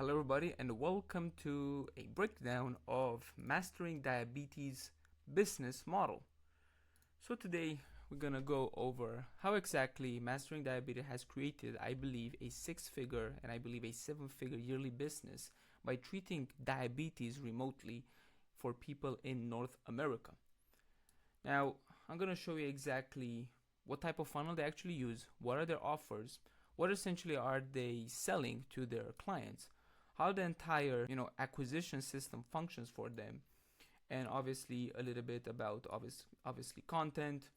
Hello everybody and welcome to a breakdown of Mastering Diabetes business model. So today we're gonna go over how exactly Mastering Diabetes has created, I believe, a 6-figure and I believe a 7-figure yearly business by treating diabetes remotely for people in North America. Now I'm gonna show you exactly what type of funnel they actually use, what are their offers, what essentially are they selling to their clients, how the entire acquisition system functions for them, and obviously a little bit about obviously content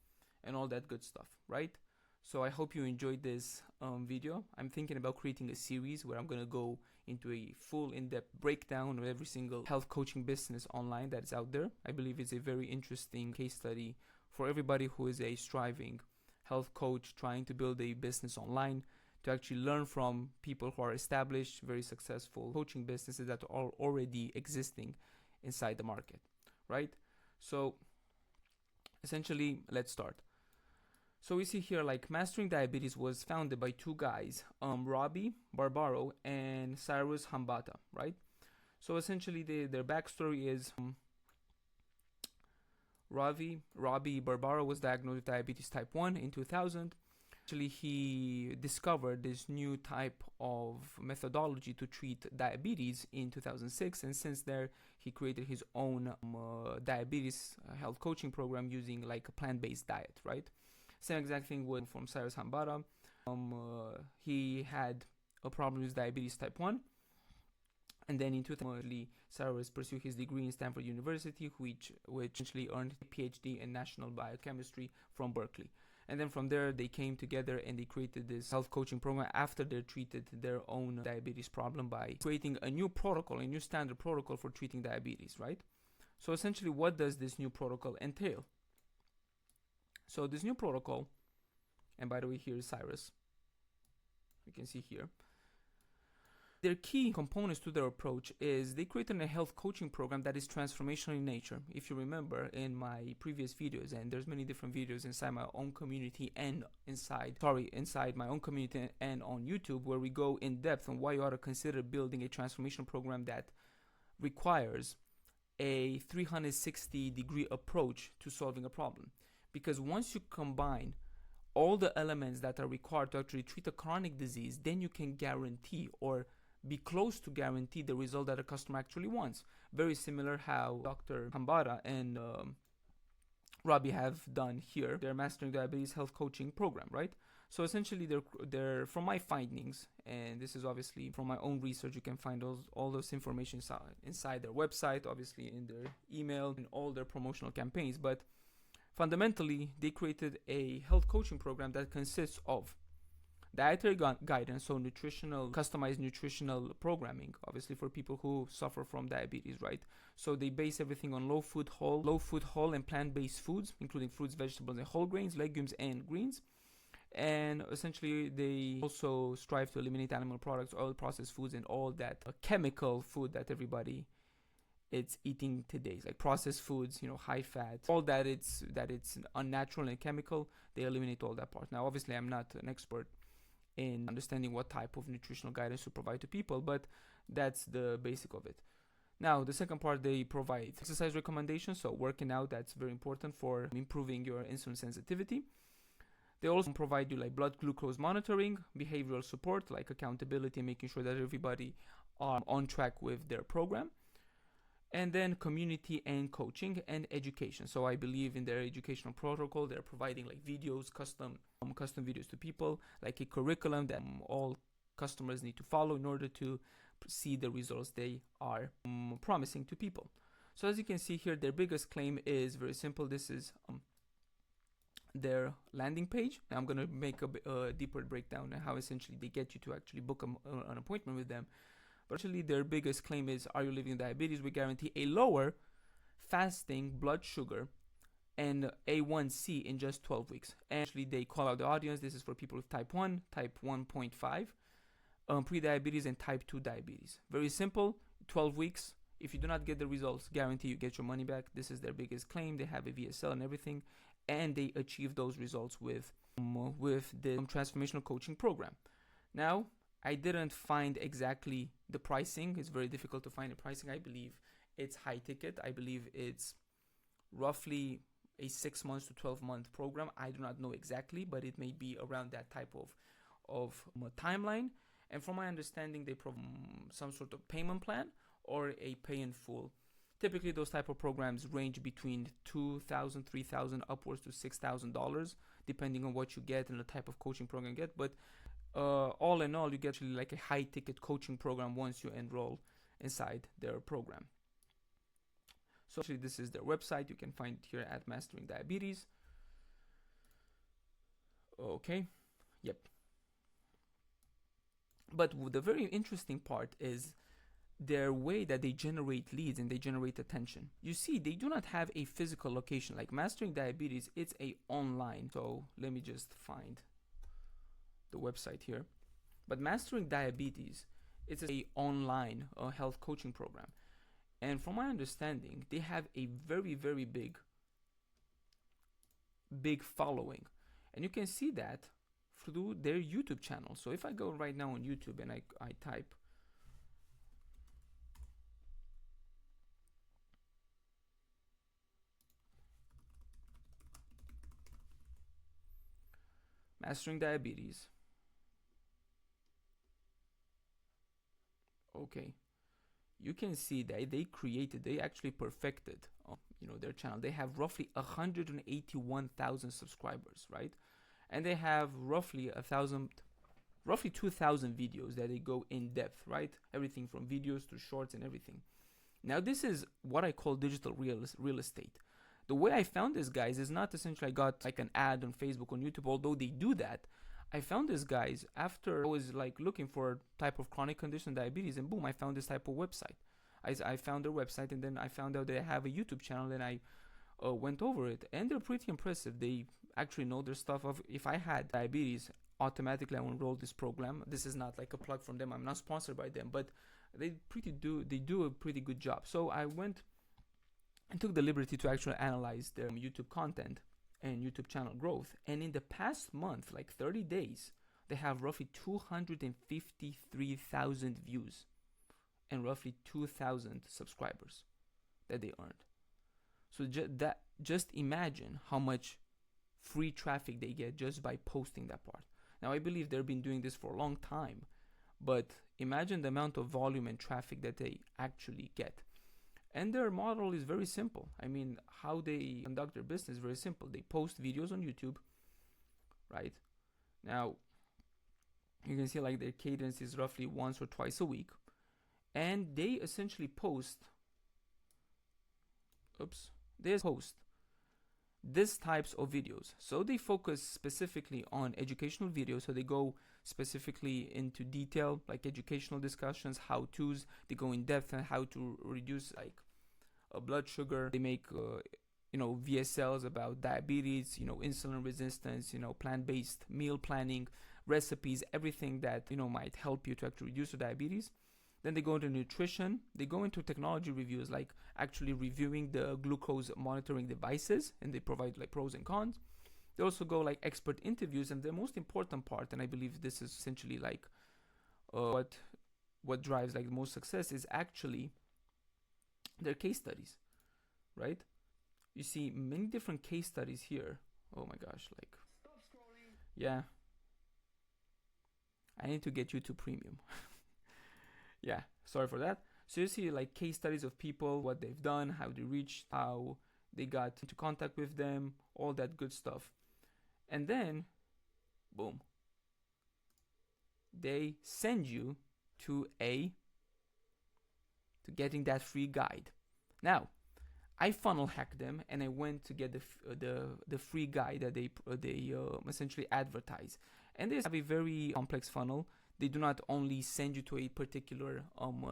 and all that good stuff, right? So I hope you enjoyed this video. I'm thinking about creating a series where I'm gonna go into a full in-depth breakdown of every single health coaching business online that is out there. I believe it's a very interesting case study for everybody who is a striving health coach trying to build a business online, to actually learn from people who are established, very successful coaching businesses that are already existing inside the market, right? So essentially, let's start. So we see here, like, Mastering Diabetes was founded by two guys, Robbie Barbaro and Cyrus Hambata, right? So essentially, their backstory is Robbie Barbaro was diagnosed with diabetes type 1 in 2000. Actually, he discovered this new type of methodology to treat diabetes in 2006, and since there he created his own diabetes health coaching program using like a plant-based diet, right? Same exact thing with from Cyrus Hambata. He had a problem with diabetes type 1, and then in 2000 Cyrus pursued his degree in Stanford University, which actually earned a PhD in national biochemistry from Berkeley. And then from there, they came together and they created this health coaching program after they treated their own diabetes problem by creating a new protocol, a new standard protocol for treating diabetes, right? So essentially, what does this new protocol entail? So this new protocol, and by the way, here is Cyrus. You can see here. Their key components to their approach is they created a health coaching program that is transformational in nature. If you remember in my previous videos, and there's many different videos inside my own community and inside my own community and on YouTube, where we go in depth on why you ought to consider building a transformational program that requires a 360-degree approach to solving a problem. Because once you combine all the elements that are required to actually treat a chronic disease, then you can guarantee or be close to guarantee the result that a customer actually wants. Very similar how Dr. Hambata and Robbie have done here, their Mastering Diabetes health coaching program, right? So essentially, they're from my findings, and this is obviously from my own research. You can find all those information inside their website, obviously in their email and all their promotional campaigns. But fundamentally, they created a health coaching program that consists of dietary guidance, so customized nutritional programming, obviously for people who suffer from diabetes, right? So they base everything on low food, whole and plant-based foods, including fruits, vegetables, and whole grains, legumes, and greens. And essentially, they also strive to eliminate animal products, oil, processed foods, and all that chemical food that everybody it's eating today, like processed foods, high fat, all that it's unnatural and chemical. They eliminate all that part. Now, obviously, I'm not an expert in understanding what type of nutritional guidance to provide to people, but that's the basic of it. Now, the second part, they provide exercise recommendations, so working out, that's very important for improving your insulin sensitivity. They also provide you like blood glucose monitoring, behavioral support, like accountability, and making sure that everybody are on track with their program. And then community and coaching and education. So I believe in their educational protocol, they're providing like videos, custom videos to people, like a curriculum that all customers need to follow in order to see the results they are promising to people. So as you can see here, their biggest claim is very simple. This is their landing page. Now I'm going to make a deeper breakdown on how essentially they get you to actually book an appointment with them. But actually, their biggest claim is, are you living with diabetes? We guarantee a lower fasting blood sugar and A1C in just 12 weeks. And actually, they call out the audience. This is for people with type 1, type 1.5, pre-diabetes, and type 2 diabetes. Very simple, 12 weeks. If you do not get the results, guarantee you get your money back. This is their biggest claim. They have a VSL and everything. And they achieve those results with the transformational coaching program. Now, I didn't find exactly the pricing. It's very difficult to find the pricing. I believe it's high ticket. I believe it's roughly a 6 months to 12-month program. I do not know exactly, but it may be around that type of timeline. And from my understanding, they provide some sort of payment plan or a pay in full. Typically, those type of programs range between $2,000, $3,000 upwards to $6,000, depending on what you get and the type of coaching program you get. But all in all, you get actually like a high ticket coaching program once you enroll inside their program. So actually, this is their website. You can find it here at Mastering Diabetes. Okay, yep. But the very interesting part is their way that they generate leads and they generate attention. You see, they do not have a physical location. Like Mastering Diabetes, it's a online. So let me just find the website here. But Mastering Diabetes, it's a online health coaching program. And from my understanding, they have a very, very big following. And you can see that through their YouTube channel. So if I go right now on YouTube and I type Mastering Diabetes. Okay. You can see that they actually perfected, their channel. They have roughly 181,000 subscribers, right? And they have roughly 2,000 videos that they go in depth, right? Everything from videos to shorts and everything. Now, this is what I call digital real estate. The way I found this, guys, is not essentially I got like an ad on Facebook, on YouTube, although they do that. I found this, guys, after I was like looking for a type of chronic condition, diabetes, and boom, I found this type of website. I found their website, and then I found out they have a YouTube channel, and I went over it, and they're pretty impressive. They actually know their stuff. If I had diabetes, automatically I will enroll this program. This is not like a plug from them. I'm not sponsored by them, but they do a pretty good job. So I went and took the liberty to actually analyze their YouTube content and YouTube channel growth. And in the past month, like 30 days, they have roughly 253,000 views and roughly 2,000 subscribers that they earned. So just imagine how much free traffic they get just by posting that part. Now, I believe they've been doing this for a long time, but imagine the amount of volume and traffic that they actually get. And their model is very simple. I mean, how they conduct their business is very simple. They post videos on YouTube, right? Now, you can see like their cadence is roughly once or twice a week. And they essentially post these types of videos. So they focus specifically on educational videos. So they go specifically into detail, like educational discussions, how-tos. They go in depth on how to reduce like blood sugar. They make VSLs about diabetes, insulin resistance, plant-based meal planning, recipes, everything that might help you to actually reduce your diabetes. Then they go into nutrition. They go into technology reviews, like actually reviewing the glucose monitoring devices, and they provide like pros and cons. They also go like expert interviews, and the most important part, and I believe this is essentially like what drives like the most success, is actually their case studies, right? You see many different case studies here. Oh my gosh, like, stop scrolling. Yeah, I need to get YouTube Premium. Yeah, sorry for that. So you see like case studies of people, what they've done, how they reached, how they got into contact with them, all that good stuff. And then, boom, they send you to getting that free guide. Now, I funnel hacked them, and I went to get the free guide that they essentially advertise. And they have a very complex funnel. They do not only send you to a particular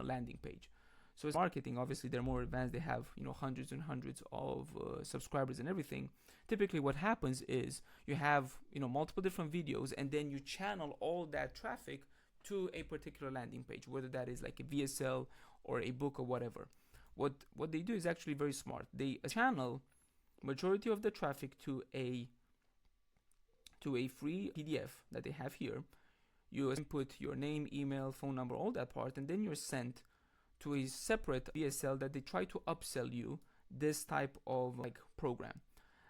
landing page. So it's marketing. Obviously, they're more advanced. They have hundreds and hundreds of subscribers and everything. Typically, what happens is you have multiple different videos, and then you channel all that traffic to a particular landing page, whether that is like a VSL or a book or whatever. What they do is actually very smart. They channel majority of the traffic to a free PDF that they have here. You input your name, email, phone number, all that part, and then you're sent to a separate VSL that they try to upsell you this type of like program.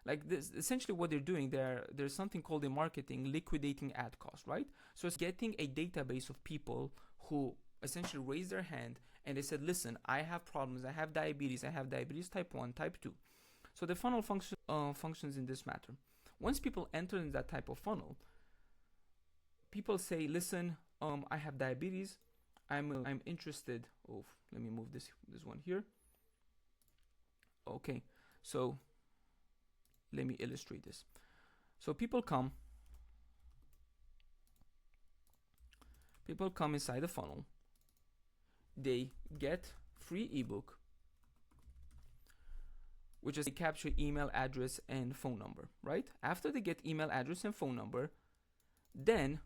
Like this, essentially what they're doing, there's something called in marketing liquidating ad cost, right? So it's getting a database of people who essentially raised their hand and they said, listen, I have problems, I have diabetes type 1, type 2. So the funnel functions in this matter. Once people enter in that type of funnel, people say, listen, I have diabetes, I'm interested. Oh, let me move this one here. Okay, so let me illustrate this. So people come inside the funnel. They get free ebook, which is they capture email address and phone number, right? After they get email address and phone number, then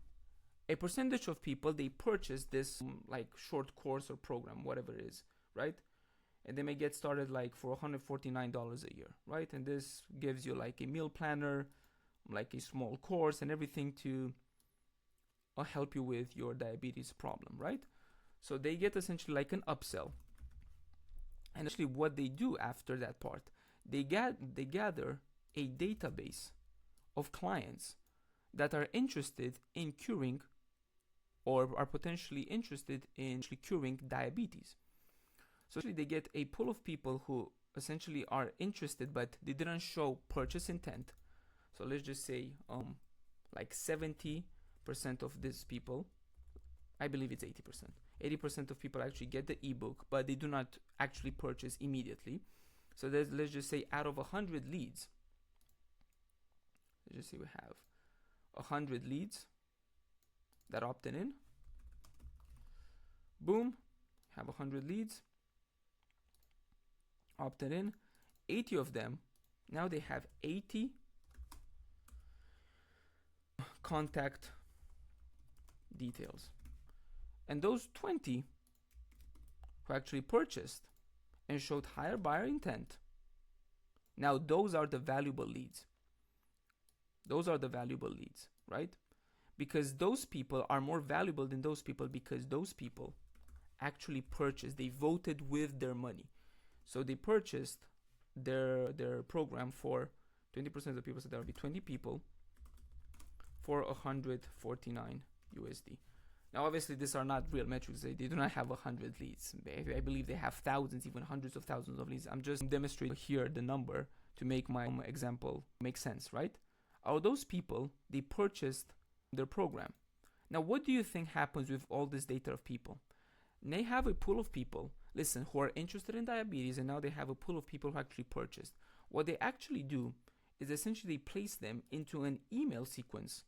a percentage of people, they purchase this like short course or program, whatever it is, right? And they may get started like for $149 a year, right? And this gives you like a meal planner, like a small course and everything to help you with your diabetes problem, right? So they get essentially like an upsell. And actually what they do after that part, they gather a database of clients that are interested in curing or are potentially interested in curing diabetes. So actually they get a pool of people who essentially are interested, but they didn't show purchase intent. So let's just say like 70% of these people, I believe it's 80%. 80% of people actually get the ebook, but they do not actually purchase immediately. So let's just say out of 100 leads, let's just say we have 100 leads that opted in. Boom, have 100 leads opted in. 80 of them, now they have 80 contact details. And those 20 who actually purchased and showed higher buyer intent, now those are the valuable leads. Those are the valuable leads, right? Because those people are more valuable than those people because those people actually purchased. They voted with their money. So they purchased their program for 20% of the people, so there will be 20 people for $149 USD. Now, obviously, these are not real metrics. They do not have 100 leads. I believe they have thousands, even hundreds of thousands of leads. I'm just demonstrating here the number to make my example make sense, right? Are those people, they purchased their program. Now, what do you think happens with all this data of people? They have a pool of people, listen, who are interested in diabetes, and now they have a pool of people who actually purchased. What they actually do is essentially place them into an email sequence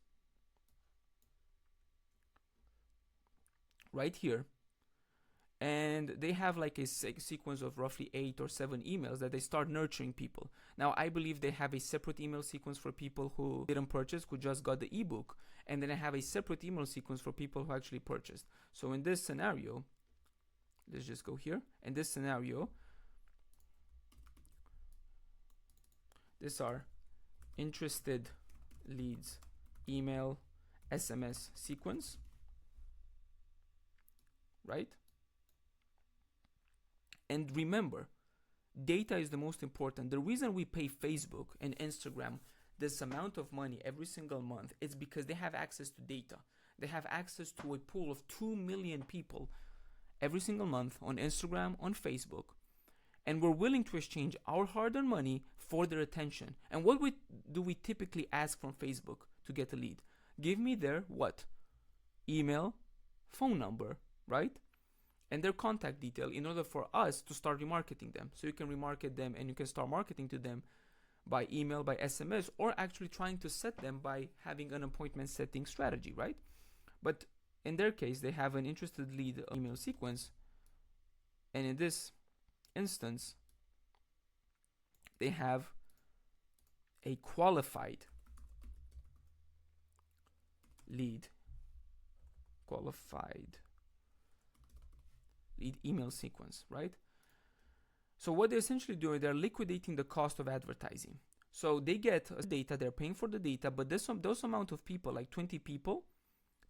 right here, and they have like a sequence of roughly 8 or 7 emails that they start nurturing people. Now, I believe they have a separate email sequence for people who didn't purchase, who just got the ebook, and then I have a separate email sequence for people who actually purchased. So in this scenario, let's just go here. In this scenario, these are interested leads, email, SMS sequence, right? And remember, data is the most important. The reason we pay Facebook and Instagram this amount of money every single month is because they have access to data. They have access to a pool of 2 million people every single month on Instagram, on Facebook, and we're willing to exchange our hard-earned money for their attention. And what do we typically ask from Facebook to get a lead? Give me their what? Email, phone number, right? And their contact detail in order for us to start remarketing them. So you can remarket them and you can start marketing to them by email, by SMS, or actually trying to set them by having an appointment setting strategy, right? But in their case, they have an interested lead email sequence. And in this instance, they have a qualified lead email sequence, right? So what they're essentially doing, they're liquidating the cost of advertising. So they get data, they're paying for the data, but those amount of people, like 20 people,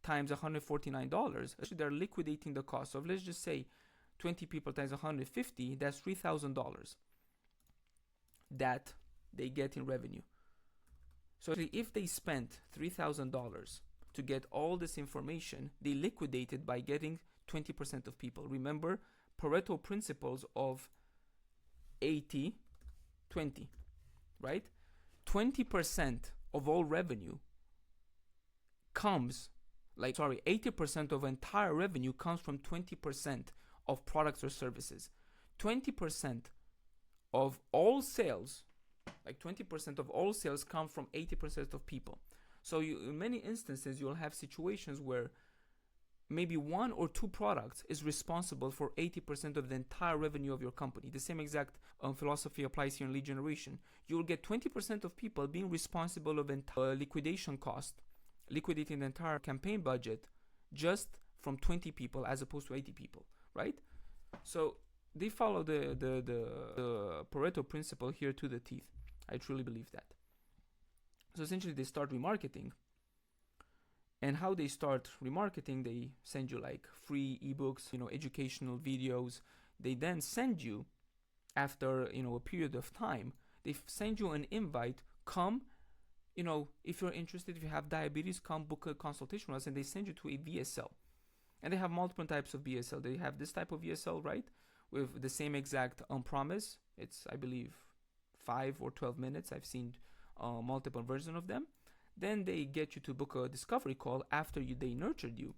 times $149, actually they're liquidating the cost. So let's just say 20 people times 150, that's $3,000 that they get in revenue. So if they spent $3,000 to get all this information, they liquidate it by getting 20% of people. Remember Pareto principles of 80-20, right? 20% of all revenue comes, 80% of entire revenue comes from 20% of products or services. 20% of all sales, 20% of all sales come from 80% of people. So in many instances, you'll have situations where maybe one or two products is responsible for 80% of the entire revenue of your company. The same exact philosophy applies here in lead generation. You will get 20% of people being responsible of entire liquidation cost, liquidating the entire campaign budget just from 20 people as opposed to 80 people, right? So they follow the Pareto principle here to the teeth. I truly believe that. So essentially they start remarketing. And how they start remarketing, they send you free ebooks, educational videos. They then send you, after a period of time, they send you an invite. Come, if you're interested, if you have diabetes, come book a consultation with us. And they send you to a VSL. And they have multiple types of VSL. They have this type of VSL, right, with the same exact promise. It's, I believe, 5 or 12 minutes. I've seen multiple versions of them. Then they get you to book a discovery call after they nurtured you.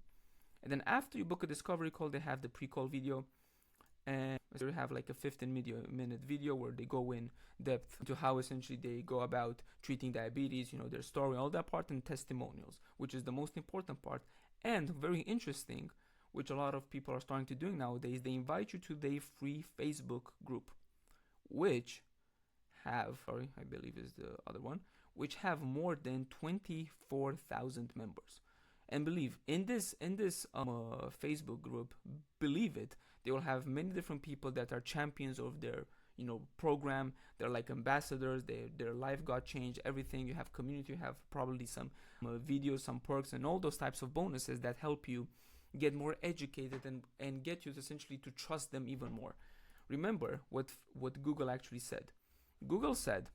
And then after you book a discovery call, they have the pre-call video. And they have a 15-minute video where they go in depth into how essentially they go about treating diabetes, their story, all that part, and testimonials, which is the most important part. And very interesting, which a lot of people are starting to do nowadays, they invite you to their free Facebook group, which have, I believe is the other one, which have more than 24,000 members. And believe in this Facebook group, believe it, they will have many different people that are champions of their program. They're like ambassadors. Their life got changed. Everything. You have community. You have probably some videos, some perks, and all those types of bonuses that help you get more educated and get you essentially to trust them even more. Remember what Google actually said. Google said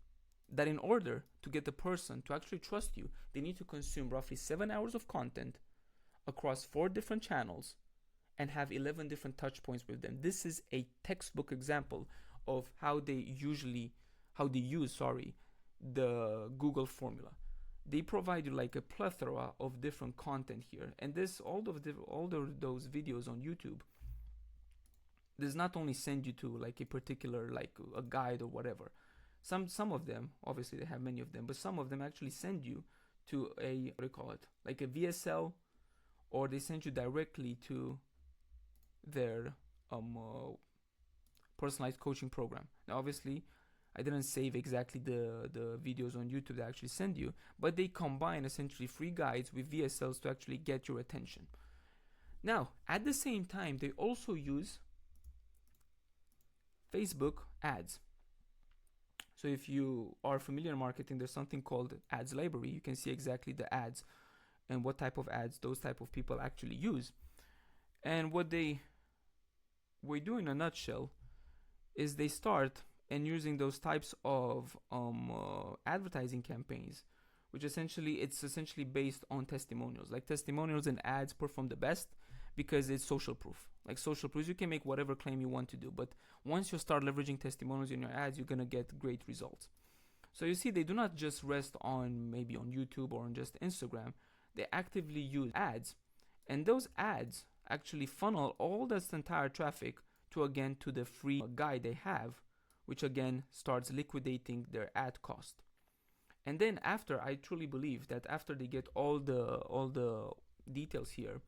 that in order to get the person to actually trust you, they need to consume roughly 7 hours of content across 4 different channels and have 11 different touch points with them. This is a textbook example of how they use the Google formula. They provide you a plethora of different content here, and all of those videos on YouTube does not only send you to a particular a guide or whatever. Some of them, obviously they have many of them, but some of them actually send you to a a VSL, or they send you directly to their personalized coaching program. Now obviously I didn't save exactly the videos on YouTube that actually send you, but they combine essentially free guides with VSLs to actually get your attention. Now at the same time, they also use Facebook ads. So if you are familiar in marketing, there's something called ads library. You can see exactly the ads and what type of ads those type of people actually use. And what they do in a nutshell is they start and using those types of advertising campaigns, which it's essentially based on testimonials. Testimonials and ads perform the best because it's social proof. Social proof, you can make whatever claim you want to do, but once you start leveraging testimonials in your ads, you're gonna get great results. So you see, they do not just rest on maybe on YouTube or on just Instagram. They actively use ads, and those ads actually funnel all this entire traffic to the free guide they have, which again starts liquidating their ad cost. And then I truly believe that after they get all the details here,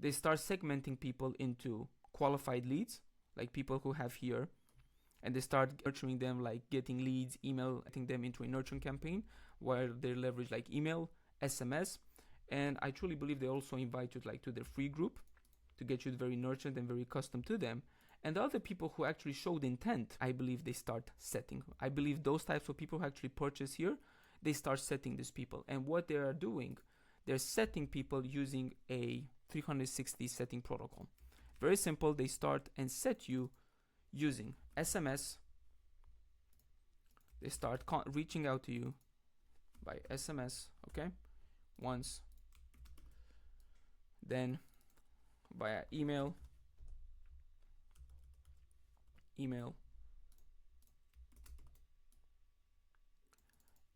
they start segmenting people into qualified leads, like people who have here, and they start nurturing them, getting leads, getting them into a nurturing campaign where they leverage email, SMS, and I truly believe they also invite you to their free group to get you very nurtured and very accustomed to them. And the other people who actually showed intent, I believe they start setting. I believe those types of people who actually purchase here, they start setting these people. And what they are doing, they're setting people using a 360 setting protocol. Very simple. They start and set you using SMS. They start reaching out to you by SMS, okay, once, then via email,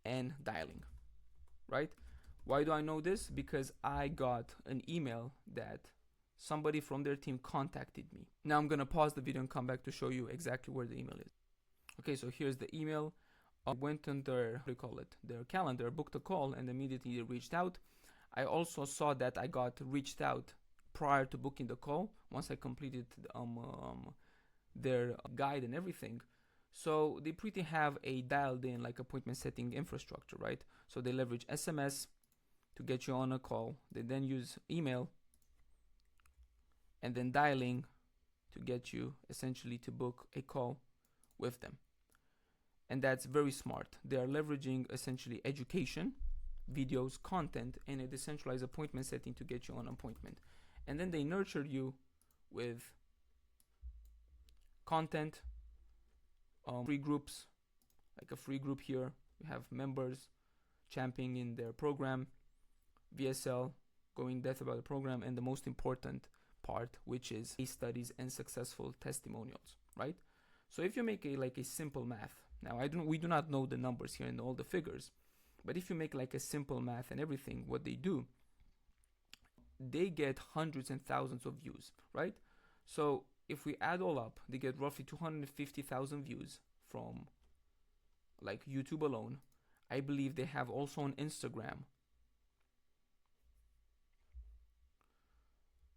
and dialing, right? Why do I know this? Because I got an email that somebody from their team contacted me. Now I'm gonna pause the video and come back to show you exactly where the email is. Okay, so here's the email. I went on their, their calendar, booked a call, and immediately they reached out. I also saw that I got reached out prior to booking the call once I completed their guide and everything. So they pretty have a dialed in like appointment setting infrastructure, right? So they leverage SMS to get you on a call. They then use email and then dialing to get you essentially to book a call with them. And that's very smart. They are leveraging essentially education, videos, content, and a decentralized appointment setting to get you on an appointment. And then they nurture you with content, free groups, like a free group here. We have members championing in their program, VSL, going in depth about the program, and the most important part, which is case studies and successful testimonials, right? So if you make a simple math, now we do not know the numbers here and all the figures, but if you make like a simple math and everything, what they do, they get hundreds and thousands of views, right? So if we add all up, they get roughly 250,000 views from like YouTube alone. I believe they have also on Instagram.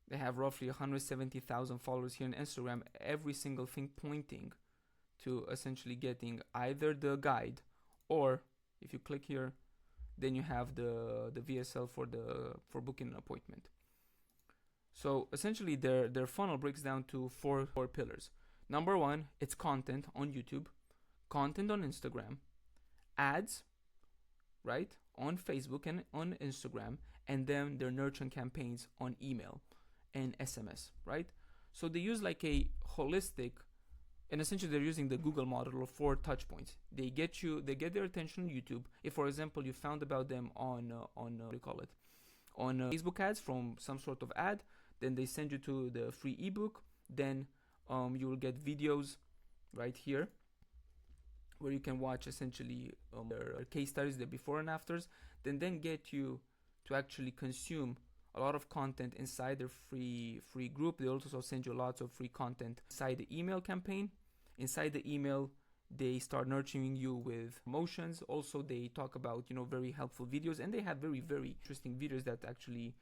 They have roughly 170,000 followers here on Instagram. Every single thing pointing to essentially getting either the guide, or if you click here, then you have the VSL for booking an appointment. So essentially their funnel breaks down to four pillars. Number one, it's content on YouTube, content on Instagram, ads, right, on Facebook and on Instagram, and then their nurturing campaigns on email and SMS, right? So they use like a holistic, and essentially they're using the Google model of 4 touch points. They get their attention on YouTube. If, for example, you found about them on Facebook ads from some sort of ad, then they send you to the free ebook. Then you will get videos right here where you can watch essentially their case studies, the before and afters. Then get you to actually consume a lot of content inside their free group. They also send you lots of free content inside the email campaign. Inside the email, they start nurturing you with promotions. Also, they talk about very helpful videos, and they have very interesting videos that actually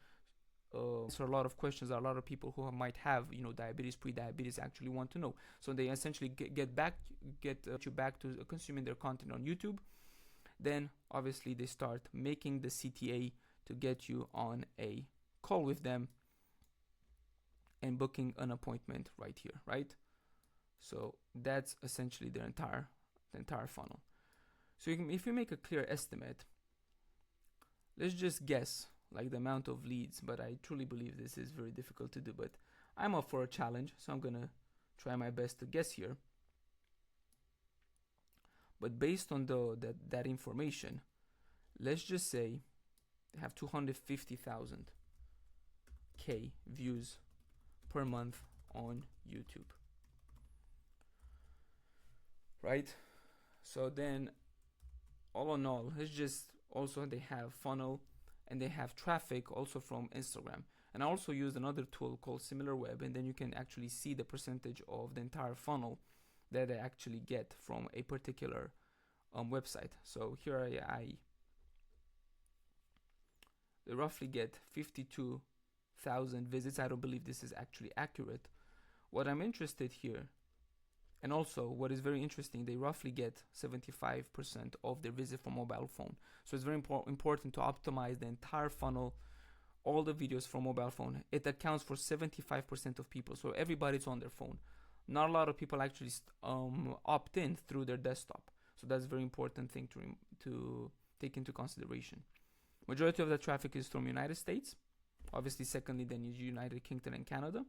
answer a lot of questions that a lot of people who might have diabetes, pre-diabetes actually want to know. So they essentially get you back to consuming their content on YouTube. Then obviously they start making the CTA to get you on a call with them and booking an appointment right here, right? So that's essentially the entire funnel. So if you make a clear estimate, let's just guess like the amount of leads, but I truly believe this is very difficult to do, but I'm up for a challenge, so I'm gonna try my best to guess here. But based on that information, let's just say they have 250,000 views per month on YouTube, right? So then all in all, it's just also they have funnel and they have traffic also from Instagram. And I also used another tool called SimilarWeb, and then you can actually see the percentage of the entire funnel that I actually get from a particular website. So here they roughly get 52,000 visits. I don't believe this is actually accurate. What I'm interested here, and also what is very interesting, they roughly get 75% of their visit from mobile phone. So it's very important to optimize the entire funnel, all the videos from mobile phone. It accounts for 75% of people. So everybody's on their phone. Not a lot of people actually opt in through their desktop. So that's a very important thing to take into consideration. Majority of the traffic is from United States. Obviously, secondly, then is United Kingdom and Canada.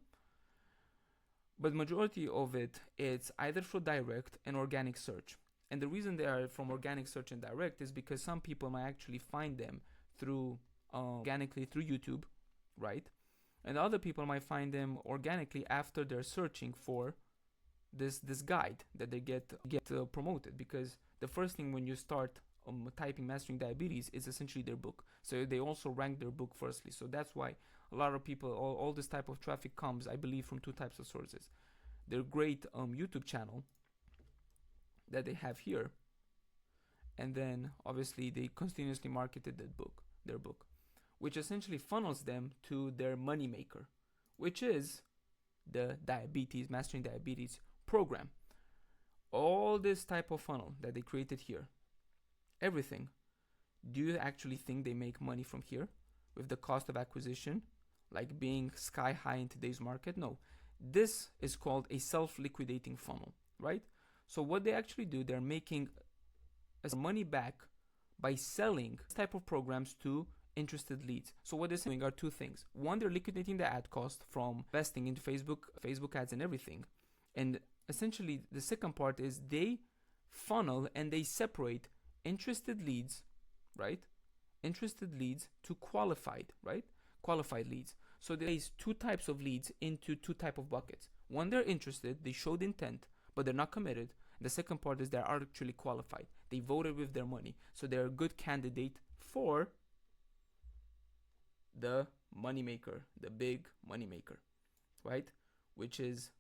But majority of it, it's either through direct and organic search. And the reason they are from organic search and direct is because some people might actually find them through organically through YouTube, right? And other people might find them organically after they're searching for this guide that they get promoted. Because the first thing when you start typing Mastering Diabetes is essentially their book. So they also rank their book firstly. So that's why a lot of people, all this type of traffic comes, I believe, from two types of sources. Their great YouTube channel that they have here, and then obviously they continuously marketed their book, which essentially funnels them to their moneymaker, which is the Mastering Diabetes program. All this type of funnel that they created here, everything, do you actually think they make money from here with the cost of acquisition like being sky high in today's market? No. This is called a self-liquidating funnel, right? So what they actually do, they're making money back by selling this type of programs to interested leads. So what they're doing are two things. One, they're liquidating the ad cost from investing into Facebook ads and everything. And essentially the second part is they funnel and they separate interested leads, right? Interested leads to qualified, right? Qualified leads. So they place two types of leads into two type of buckets. One, they're interested, they showed intent, but they're not committed. The second part is they're actually qualified. They voted with their money. So they're a good candidate for the moneymaker, the big moneymaker, right? Which is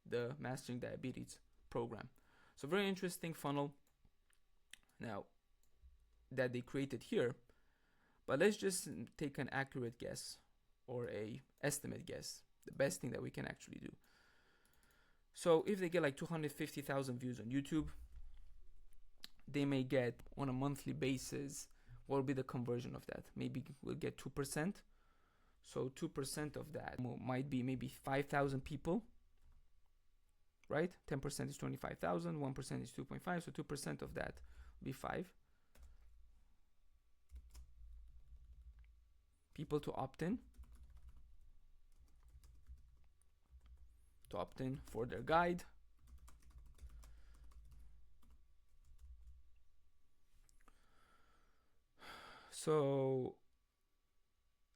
the Mastering Diabetes program. So very interesting funnel now that they created here. But let's just take an accurate guess or a estimate guess, the best thing that we can actually do. So if they get like 250,000 views on YouTube, they may get on a monthly basis, what will be the conversion of that? Maybe we'll get 2%. So 2% of that might be maybe 5,000 people, right? 10% is 25,000, 1% is 2.5, so 2% of that will be 5 people to opt in for their guide. So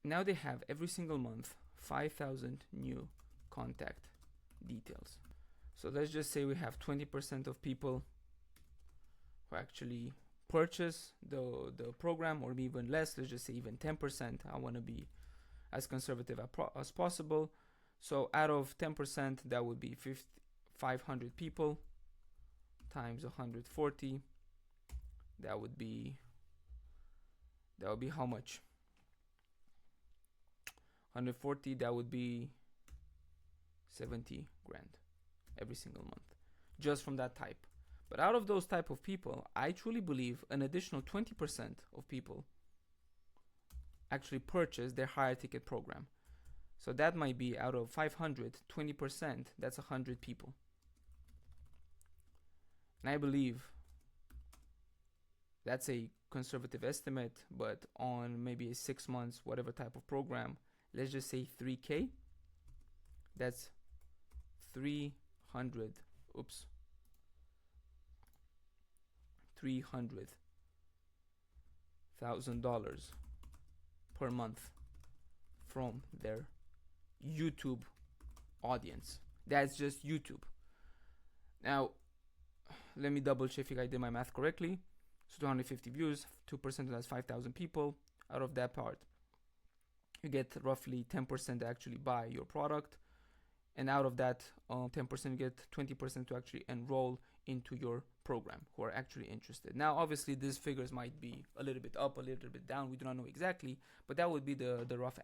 now they have every single month 5,000 new contact details. So let's just say we have 20% of people who actually purchase the program, or even less. Let's just say even 10%. I want to be as conservative as possible. So out of 10%, that would be 500 people times 140. That would be how much? 140, that would be 70 grand every single month, just from that type. But out of those type of people, I truly believe an additional 20% of people actually purchase their higher ticket program. So that might be out of 500, 20%, that's 100 people. And I believe that's a conservative estimate, but on maybe a 6 months, whatever type of program, let's just say 3K, that's $300,000 per month from their YouTube audience. That's just YouTube. Now, let me double check if I did my math correctly. So 250 views, 2%, that's 5,000 people. Out of that part, you get roughly 10% to actually buy your product. And out of that 10%, you get 20% to actually enroll into your program who are actually interested. Now, obviously, these figures might be a little bit up, a little bit down. We do not know exactly, but that would be the rough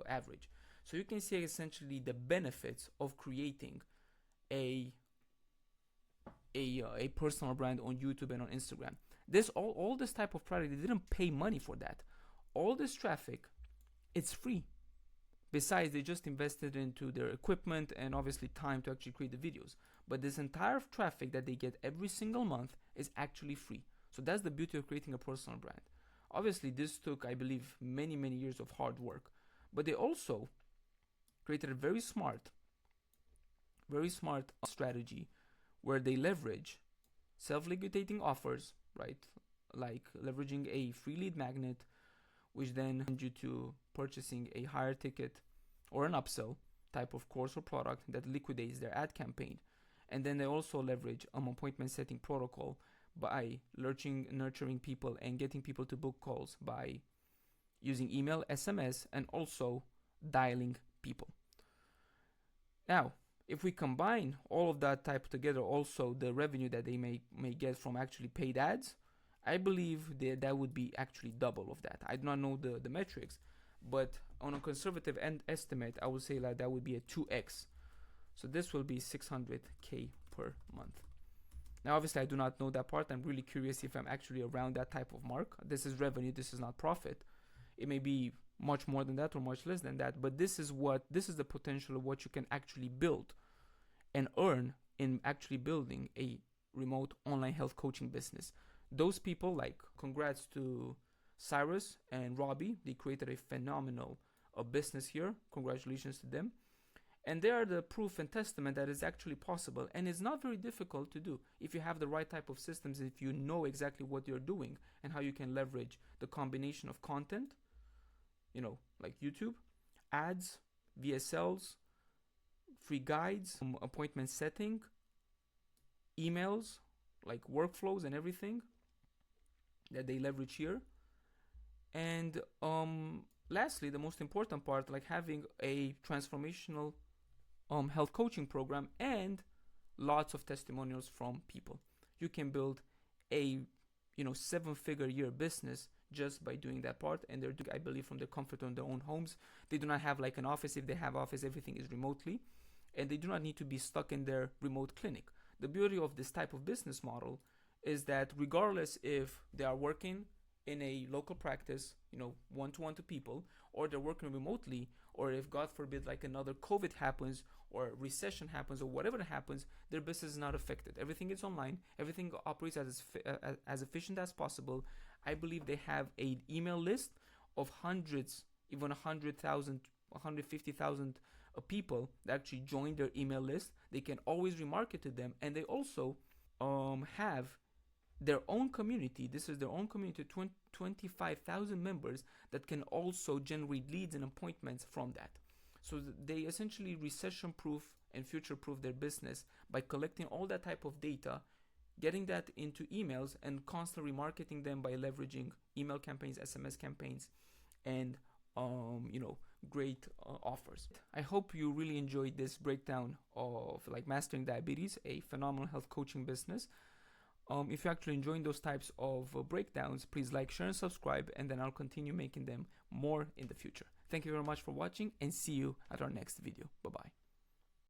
average. So you can see essentially the benefits of creating a personal brand on YouTube and on Instagram. This all this type of product, they didn't pay money for that. All this traffic, it's free. Besides, they just invested into their equipment and obviously time to actually create the videos. But this entire traffic that they get every single month is actually free. So that's the beauty of creating a personal brand. Obviously, this took, I believe, many, many years of hard work. But they also created a very smart strategy where they leverage self-liquidating offers, right? Like leveraging a free lead magnet, which then leads you to purchasing a higher ticket or an upsell type of course or product that liquidates their ad campaign. And then they also leverage an appointment setting protocol by nurturing people and getting people to book calls by using email, SMS, and also dialing people. Now, if we combine all of that type together, also the revenue that they may get from actually paid ads, I believe that would be actually double of that. I do not know the metrics, but on a conservative estimate, I would say that would be a 2x. So this will be 600K per month. Now, obviously, I do not know that part. I'm really curious if I'm actually around that type of mark. This is revenue. This is not profit. It may be much more than that or much less than that, but this is the potential of what you can actually build and earn in actually building a remote online health coaching business. Those people, like, congrats to Cyrus and Robbie. They created a phenomenal business here. Congratulations to them. And they are the proof and testament that it's actually possible, and it's not very difficult to do if you have the right type of systems, if you know exactly what you're doing and how you can leverage the combination of content, like YouTube, ads, VSLs, free guides, appointment setting, emails, like workflows and everything that they leverage here. And lastly, the most important part, like having a transformational health coaching program and lots of testimonials from people. You can build a 7-figure year business just by doing that part, and they're doing, I believe, from the comfort of their own homes. They do not have like an office. If they have office, everything is remotely, and they do not need to be stuck in their remote clinic. The beauty of this type of business model is that regardless if they are working in a local practice, one-to-one to people, or they're working remotely, or if God forbid like another COVID happens or recession happens or whatever happens, their business is not affected. Everything is online. Everything operates as efficient as possible. I believe they have an email list of hundreds, even 100,000, 150,000 people that actually join their email list. They can always remarket to them, and they also have their own community. This is their own community, 25,000 members that can also generate leads and appointments from that. So they essentially recession-proof and future-proof their business by collecting all that type of data, getting that into emails, and constantly marketing them by leveraging email campaigns, SMS campaigns, and great offers. I hope you really enjoyed this breakdown of like Mastering Diabetes, a phenomenal health coaching business. If you're actually enjoying those types of breakdowns, please like, share, and subscribe, and then I'll continue making them more in the future. Thank you very much for watching, and see you at our next video. Bye-bye.